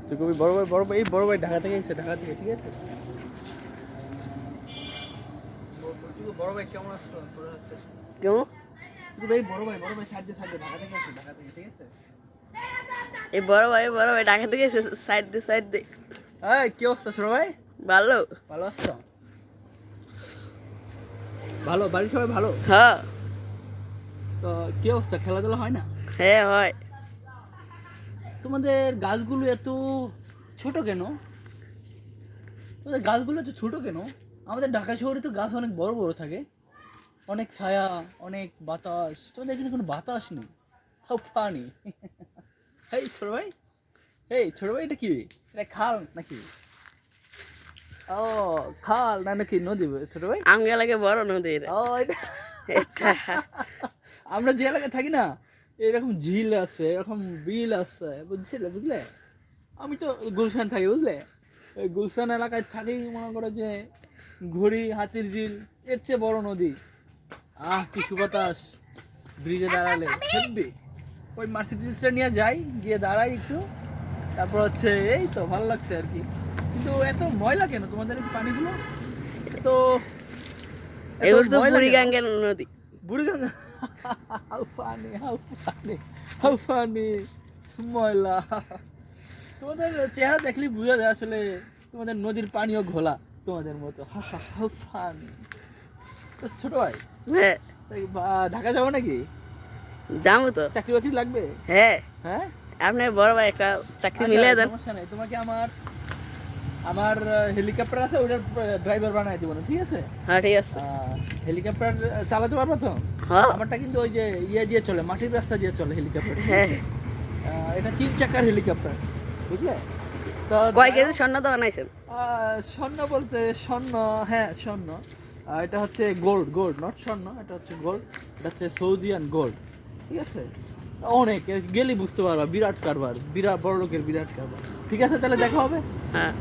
তুই কবি বড় ভাই এই বড় ভাই ঢাকা থেকে এসে ঢাকা থেকে, ঠিক আছে? বড় ভাই কেমন আছো? কেমন? তুই ভাই বড় ভাই সাইড ঢাকা থেকে এসে ঢাকা থেকে, ঠিক আছে? এই বড় ভাই ঢাকা থেকে এসে সাইড দে। এই কি অবস্থা ছোট ভাই? ভালো। ভালো আছো? ভালো, বাড়ির সবাই ভালো? হ্যাঁ। তো কি অবস্থা, খেলাধুলা হয় না? হ্যাঁ হয়। তোমাদের গাছগুলো এত ছোট কেন? তোমাদের গাছগুলো এত ছোট কেন? আমাদের ঢাকা শহরে তো গাছ অনেক বড় বড় থাকে, অনেক ছায়া, অনেক বাতাস। তোমাদের এখানে কোনো বাতাস নেই। How funny. এই ছোট ভাই, এটা কি? এটা খাল নাকি? ও খাল না নাকি নদী ছোট ভাই? আমগা লাগে বড় নদী এটা। ও এটা এটা আমরা যে এলাকায় থাকি না, এরকম ঝিল আছে, এরকম বিল আছে, বুঝলে? আমি তো গুলশান থাকি, বুঝলে? ওই গুলশান এলাকায় থাকি, মনে করো যে ঘুরি, হাতির ঝিল, এর চেয়ে বড় নদী। কিছু বাতাস, ব্রিজে দাঁড়ালে হেব্বি। ওই মার্সিডিজটা নিয়ে যাই, গিয়ে দাঁড়াই একটু, তারপর হচ্ছে এই তো ভালো লাগছে আর কি। কিন্তু এত ময়লা কেন তোমাদের এই পানিগুলো? এত এগুলো তো বুড়িগঙ্গা নদী। বুড়িগঙ্গা? হাউ ফানি ময়লা। তোমাদের চেহারা দেখলেই বোঝা যায় আসলে তোমাদের নদীর পানিও ঘোলা তোমাদের মতো। How funny. ছোট ভাই, হ্যাঁ ঢাকা যাবো নাকি? যাবো তো। চাকরি বাকরি লাগবে? হ্যাঁ হ্যাঁ, আপনি বড় ভাই একটা চাকরি আচ্ছা, মিলিয়ে দেন। সমস্যা নেই, তোমাকে আমার হেলিকপ্টার আছে, ওটার ড্রাইভার বানাই দিব না, ঠিক আছে? হ্যাঁ ঠিক আছে। হেলিকপ্টার চালাতে পারবো তো? হ্যাঁ আমারটা কিন্তু ওই যে ইয়ে দিয়ে চলে, মাটির রাস্তা দিয়ে চলে হেলিকপ্টার। হ্যাঁ। এটা 3 চাকার হেলিকপ্টার, বুঝলে? তো কয় কেজি স্বর্ণ তো বানাইছেন? স্বর্ণ বলতে স্বর্ণ, হ্যাঁ স্বর্ণ। এটা হচ্ছে গোল্ড, নট স্বর্ণ, এটা হচ্ছে গোল্ড। এটা হচ্ছে সৌদিয়ান গোল্ড, ঠিক আছে? অনেক গেলেই বুঝতে পারবা, বিরাট কারবার, বিরাট বড় লোকের বিরাট কারবার। ঠিক আছে, তাহলে দেখা হবে। হ্যাঁ।